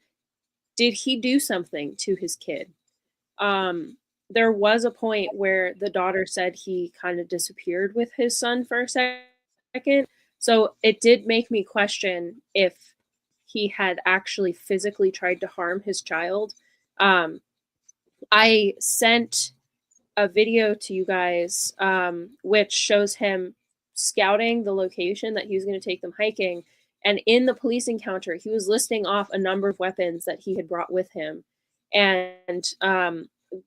did he do something to his kid? There was a point where the daughter said he kind of disappeared with his son for a second. So it did make me question if he had actually physically tried to harm his child. I sent a video to you guys, which shows him scouting the location that he was going to take them hiking. And in the police encounter, he was listing off a number of weapons that he had brought with him. And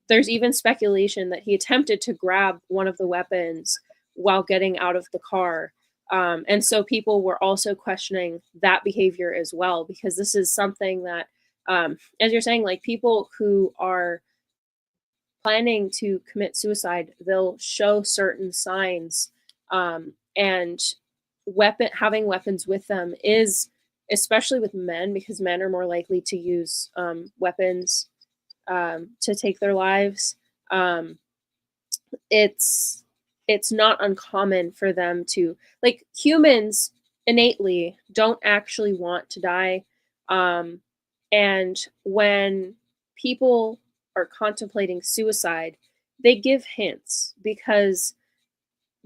there's even speculation that he attempted to grab one of the weapons while getting out of the car. And so people were also questioning that behavior as well, because this is something that, as you're saying, like people who are planning to commit suicide, they'll show certain signs, and having weapons with them is, especially with men, because men are more likely to use weapons to take their lives. It's not uncommon for them to, like, humans innately don't actually want to die. And when people are contemplating suicide, they give hints because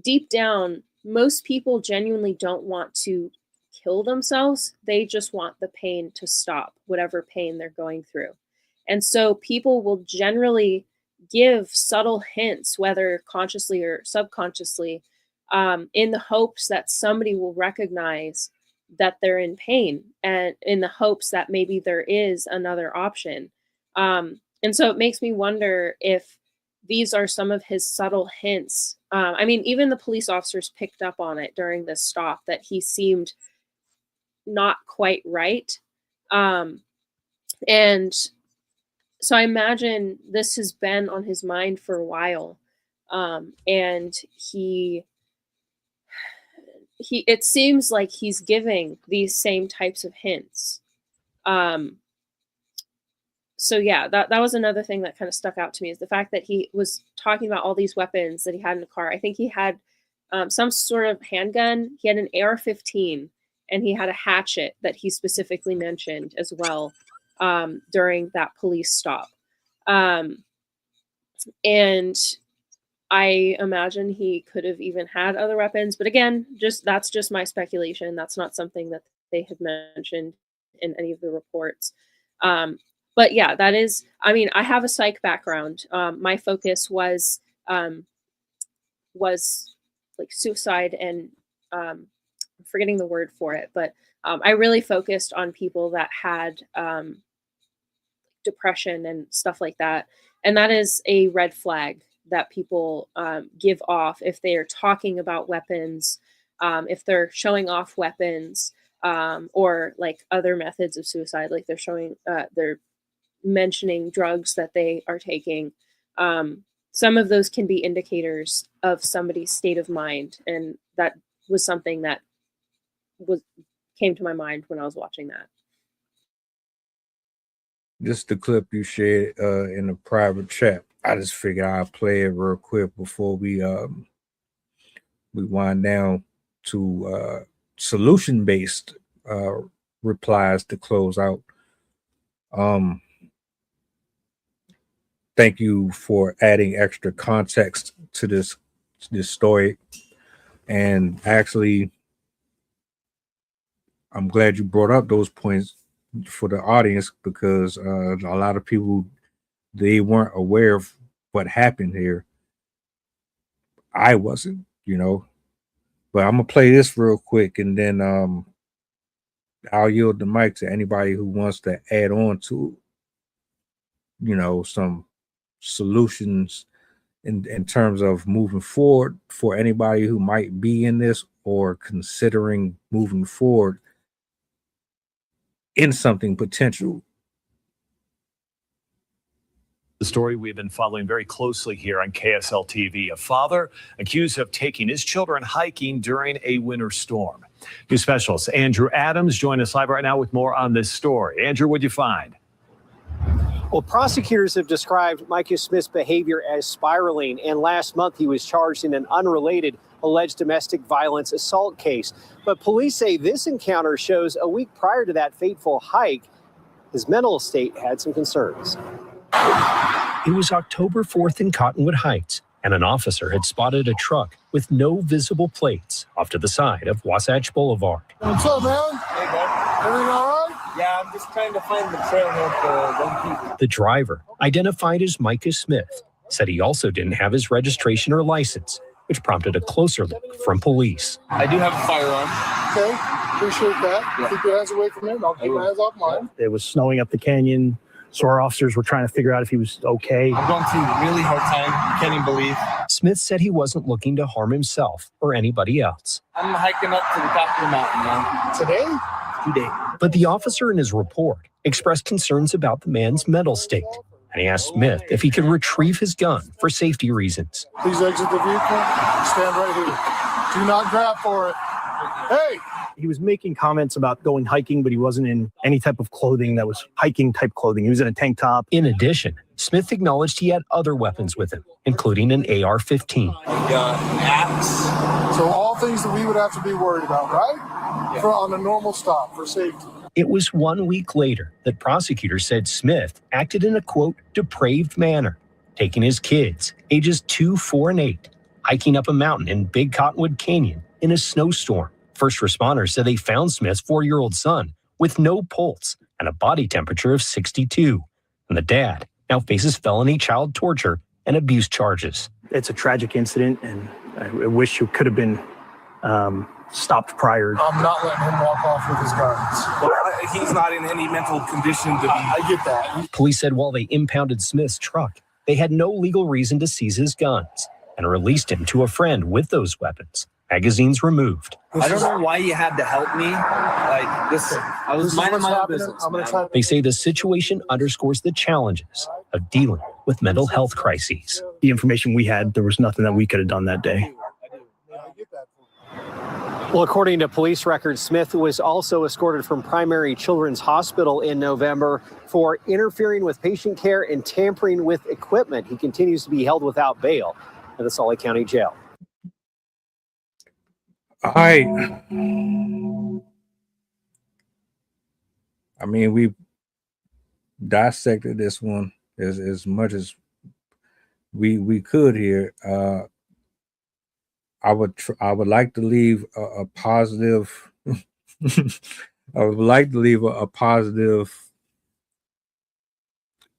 deep down, most people genuinely don't want to kill themselves. They just want the pain to stop, whatever pain they're going through. And so people will generally give subtle hints, whether consciously or subconsciously, in the hopes that somebody will recognize that they're in pain, and in the hopes that maybe there is another option. And so it makes me wonder if these are some of his subtle hints. I mean, even the police officers picked up on it during this stop, that he seemed not quite right. And so I imagine this has been on his mind for a while. And it seems like he's giving these same types of hints. So yeah, that was another thing that kind of stuck out to me, is the fact that he was talking about all these weapons that he had in the car. I think he had some sort of handgun. He had an AR-15, and he had a hatchet that he specifically mentioned as well during that police stop. And I imagine he could have even had other weapons, but again, that's just my speculation. That's not something that they have mentioned in any of the reports. But yeah, that is, I mean, I have a psych background. My focus was like suicide and I'm forgetting the word for it, but I really focused on people that had depression and stuff like that. And that is a red flag that people give off if they are talking about weapons, if they're showing off weapons, or like other methods of suicide, like they're mentioning drugs that they are taking. Some of those can be indicators of somebody's state of mind, and that was something that came to my mind when I was watching that. Just the clip you shared in the private chat. I just figured I'll play it real quick before we wind down to solution-based replies to close out. Thank you for adding extra context to this story. And actually, I'm glad you brought up those points for the audience, because a lot of people, they weren't aware of what happened here. I wasn't, but I'm gonna play this real quick, and then I'll yield the mic to anybody who wants to add on to, some solutions in terms of moving forward for anybody who might be in this or considering moving forward in something potential. The story we've been following very closely here on KSL TV. A father accused of taking his children hiking during a winter storm. News specialist Andrew Adams joins us live right now with more on this story. Andrew, what'd you find? Well, prosecutors have described Micah Smith's behavior as spiraling, and last month he was charged in an unrelated alleged domestic violence assault case. But police say this encounter shows a week prior to that fateful hike, his mental state had some concerns. It was October 4th in Cottonwood Heights, and an officer had spotted a truck with no visible plates off to the side of Wasatch Boulevard. What's up, man? Hey, bud. Everything all right? Yeah, I'm just trying to find the trailhead for one people. The driver, identified as Micah Smith, said he also didn't have his registration or license, which prompted a closer look from police. I do have a firearm. Okay, appreciate that. Yeah. Keep your hands away from it. I'll keep my hands off mine. It was snowing up the canyon, so our officers were trying to figure out if he was okay. I'm going through a really hard time. I can't even believe. Smith said he wasn't looking to harm himself or anybody else. I'm hiking up to the top of the mountain now. Today? Today. But the officer in his report expressed concerns about the man's mental state, and he asked Smith if he could retrieve his gun for safety reasons. Please exit the vehicle. Stand right here. Do not grab for it. Hey! He was making comments about going hiking, but he wasn't in any type of clothing that was hiking type clothing. He was in a tank top. In addition, Smith acknowledged he had other weapons with him, including an AR-15. Axe. So all things that we would have to be worried about, right? Yeah. On a normal stop for safety. It was 1 week later that prosecutors said Smith acted in a, quote, depraved manner, taking his kids, ages 2, 4, and 8, hiking up a mountain in Big Cottonwood Canyon in a snowstorm. First responders said they found Smith's 4-year-old son with no pulse and a body temperature of 62. And the dad now faces felony child torture and abuse charges. It's a tragic incident, and I wish it could have been stopped prior. I'm not letting him walk off with his guns. Well, he's not in any mental condition to be. I get that. Police said while they impounded Smith's truck, they had no legal reason to seize his guns and released him to a friend with those weapons. Magazines removed. I don't know why you had to help me. Like this, I was minding my own business. They say the situation underscores the challenges of dealing with mental health crises. The information we had, there was nothing that we could have done that day. Well, according to police records, Smith was also escorted from Primary Children's Hospital in November for interfering with patient care and tampering with equipment. He continues to be held without bail at the Salt Lake County Jail. All right. I mean, we dissected this one as much as we could here. I would like to leave a positive I would like to leave a positive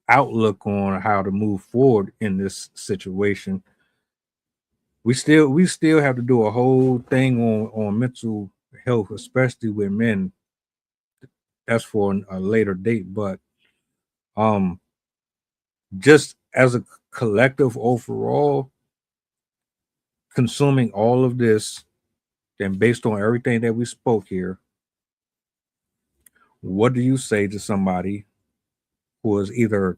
outlook on how to move forward in this situation. We still have to do a whole thing on mental health, especially with men. That's for a later date, but just as a collective overall, consuming all of this, and based on everything that we spoke here, what do you say to somebody who is either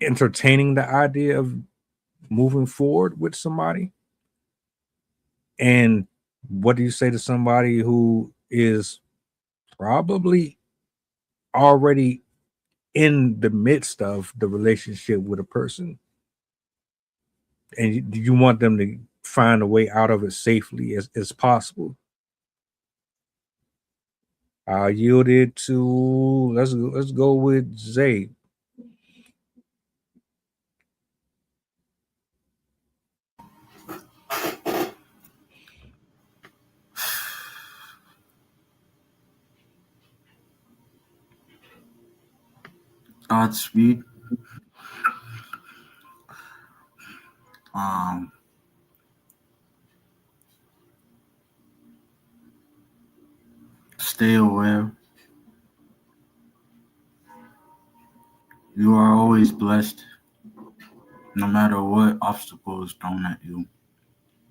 entertaining the idea of moving forward with somebody? And what do you say to somebody who is probably already in the midst of the relationship with a person? And do you want them to find a way out of it safely as possible? I yielded to let's go with Zay. Godspeed. Stay aware. You are always blessed, no matter what obstacle is thrown at you,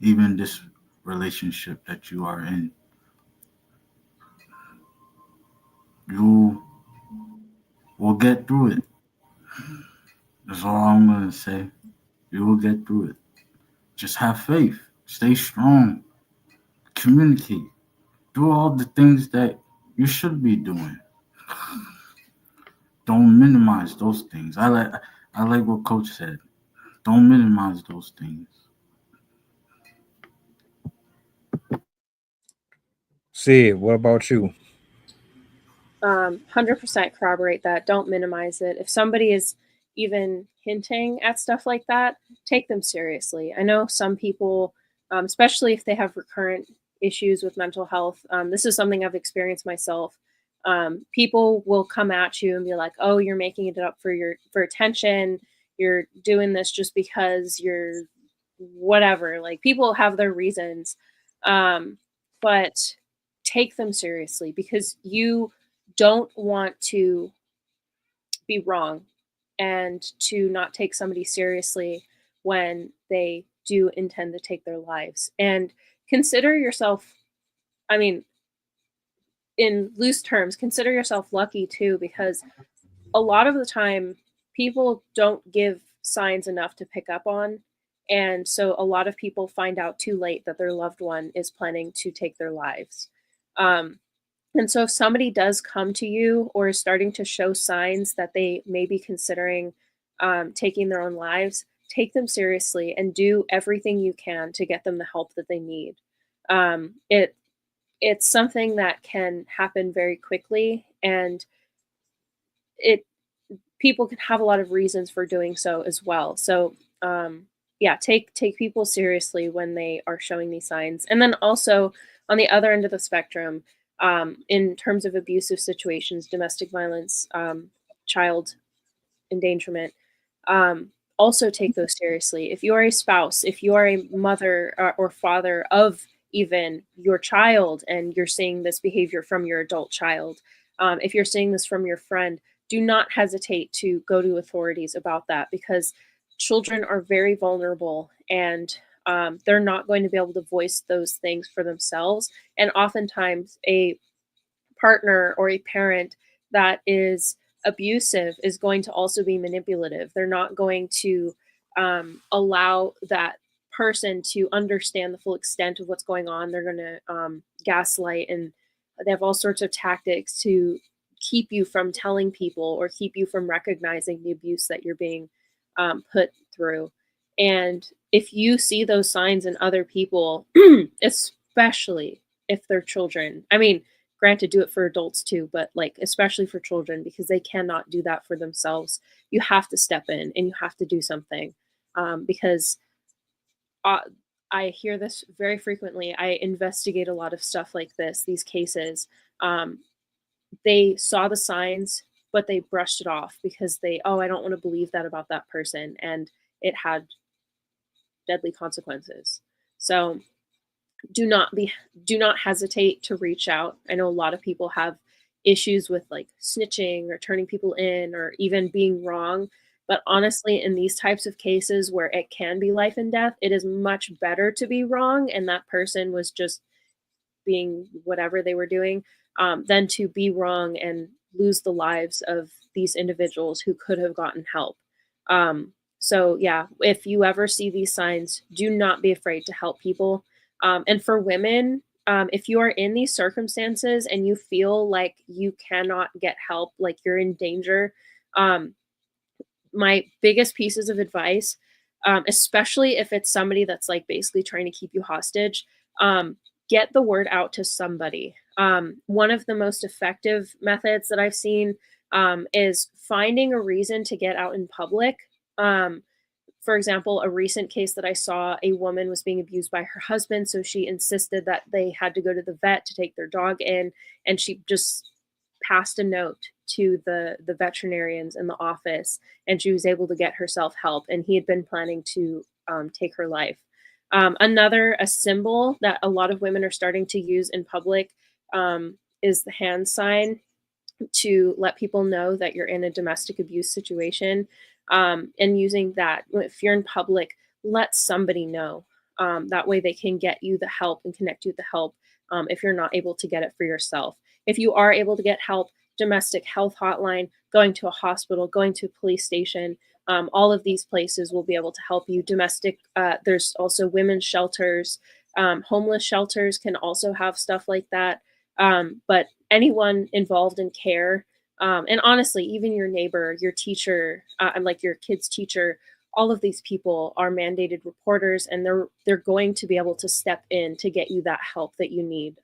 even this relationship that you are in. You will get through it. That's all I'm going to say. You will get through it. Just have faith. Stay strong. Communicate. Do all the things that you should be doing. Don't minimize those things. I like what Coach said. Don't minimize those things. Sid, what about you? 100% corroborate that. Don't minimize it. If somebody is even hinting at stuff like that, take them seriously. I know some people, especially if they have recurrent issues with mental health, this is something I've experienced myself. People will come at you and be like, "Oh, you're making it up for attention. You're doing this just because you're whatever." Like, people have their reasons, but take them seriously, because you don't want to be wrong and to not take somebody seriously when they do intend to take their lives. And consider yourself, I mean, in loose terms, consider yourself lucky too, because a lot of the time people don't give signs enough to pick up on. And so a lot of people find out too late that their loved one is planning to take their lives. And so if somebody does come to you or is starting to show signs that they may be considering taking their own lives, take them seriously and do everything you can to get them the help that they need. It's something that can happen very quickly, and people can have a lot of reasons for doing so as well. So yeah, take people seriously when they are showing these signs. And then also on the other end of the spectrum, in terms of abusive situations, domestic violence, child endangerment, also take those seriously. If you are a spouse, if you are a mother or father of even your child, and you're seeing this behavior from your adult child, if you're seeing this from your friend, do not hesitate to go to authorities about that, because children are very vulnerable, and they're not going to be able to voice those things for themselves. And oftentimes a partner or a parent that is abusive is going to also be manipulative. They're not going to allow that person to understand the full extent of what's going on. They're going to gaslight, and they have all sorts of tactics to keep you from telling people or keep you from recognizing the abuse that you're being put through. And if you see those signs in other people, especially if they're children, I mean, granted, do it for adults too, but like especially for children, because they cannot do that for themselves. You have to step in and you have to do something, because I hear this very frequently. I investigate a lot of stuff like this, these cases. They saw the signs, but they brushed it off because I don't want to believe that about that person. And it had deadly consequences. So do not hesitate to reach out. I know a lot of people have issues with like snitching or turning people in or even being wrong. But honestly, in these types of cases where it can be life and death, it is much better to be wrong and that person was just being whatever they were doing, than to be wrong and lose the lives of these individuals who could have gotten help. So yeah, if you ever see these signs, do not be afraid to help people. And for women, if you are in these circumstances and you feel like you cannot get help, like you're in danger, my biggest pieces of advice, especially if it's somebody that's like basically trying to keep you hostage, get the word out to somebody. One of the most effective methods that I've seen is finding a reason to get out in public. For example, a recent case that I saw, a woman was being abused by her husband, so she insisted that they had to go to the vet to take their dog in, and she just passed a note to the veterinarians in the office, and she was able to get herself help, and he had been planning to take her life. A symbol that a lot of women are starting to use in public is the hand sign to let people know that you're in a domestic abuse situation. And using that, if you're in public, let somebody know. That way they can get you the help and connect you with the help if you're not able to get it for yourself. If you are able to get help, domestic health hotline, going to a hospital, going to a police station, all of these places will be able to help you. There's also women's shelters, homeless shelters can also have stuff like that. But anyone involved in care, and honestly, even your neighbor, your teacher, and like your kid's teacher, all of these people are mandated reporters, and they're going to be able to step in to get you that help that you need.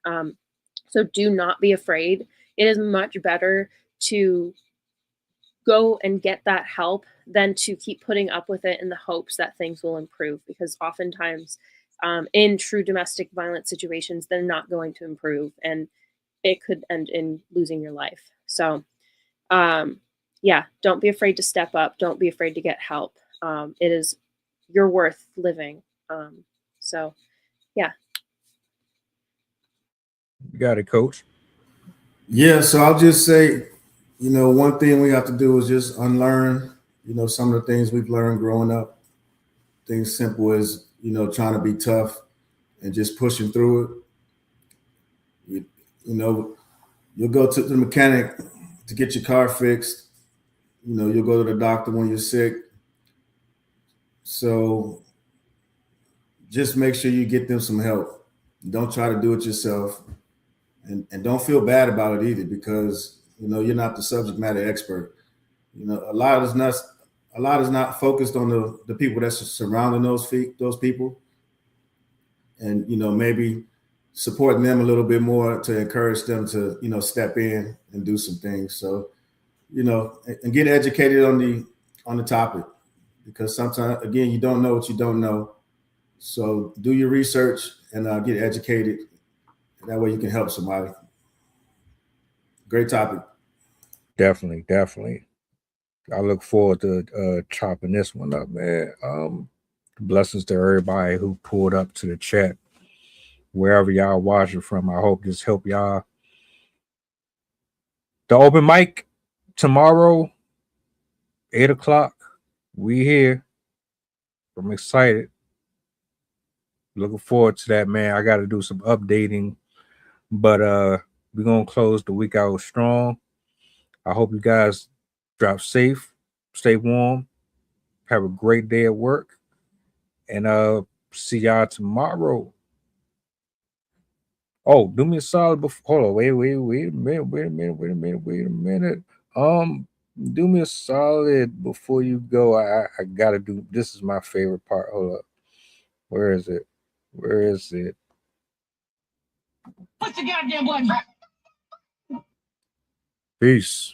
So do not be afraid. It is much better to go and get that help than to keep putting up with it in the hopes that things will improve, because oftentimes in true domestic violence situations, they're not going to improve, and it could end in losing your life. So yeah, don't be afraid to step up. Don't be afraid to get help. You're worth living. So yeah. You got it, Coach. Yeah, so I'll just say, one thing we have to do is just unlearn, some of the things we've learned growing up. Things simple as, trying to be tough and just pushing through it. You'll go to the mechanic to get your car fixed. You'll go to the doctor when you're sick. So just make sure you get them some help. Don't try to do it yourself. And don't feel bad about it either, because you're not the subject matter expert. A lot is not focused on the people that's surrounding those people, and maybe supporting them a little bit more to encourage them to step in and do some things. So and get educated on the topic, because sometimes, again, you don't know what you don't know. So do your research and get educated. That way you can help somebody. Great topic. Definitely. I look forward to chopping this one up, man. Blessings to everybody who pulled up to the chat, wherever y'all watching from. I hope this helped y'all. The open mic tomorrow, 8:00. We here. I'm excited. Looking forward to that, man. I got to do some updating, but we're gonna close the week out strong. I hope you guys drop safe, stay warm, have a great day at work, and see y'all tomorrow. Oh, do me a solid before. Hold on, wait a minute. Do me a solid before you go. I gotta do. This is my favorite part. Hold up. Where is it? Push the goddamn button. Peace.